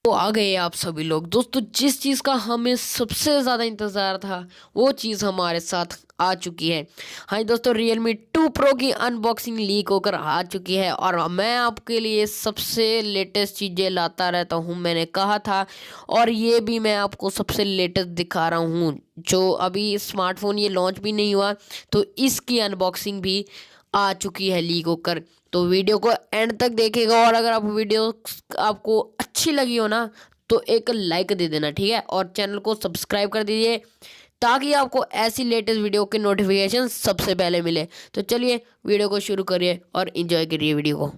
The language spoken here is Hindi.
तो आ गए आप सभी लोग दोस्तों। जिस चीज़ का हमें सबसे ज़्यादा इंतज़ार था वो चीज़ हमारे साथ आ चुकी है। हाँ दोस्तों, Realme 2 Pro की अनबॉक्सिंग लीक होकर आ चुकी है और मैं आपके लिए सबसे लेटेस्ट चीज़ें लाता रहता हूँ, मैंने कहा था। और ये भी मैं आपको सबसे लेटेस्ट दिखा रहा हूँ। जो अभी स्मार्टफोन ये लॉन्च भी नहीं हुआ तो इसकी अनबॉक्सिंग भी आ चुकी है लीक होकर। तो वीडियो को एंड तक देखेगा और अगर आप वीडियो आपको अच्छी लगी हो ना तो एक लाइक दे देना, ठीक है। और चैनल को सब्सक्राइब कर दीजिए ताकि आपको ऐसी लेटेस्ट वीडियो के नोटिफिकेशन सबसे पहले मिले। तो चलिए वीडियो को शुरू करिए और एंजॉय करिए वीडियो को।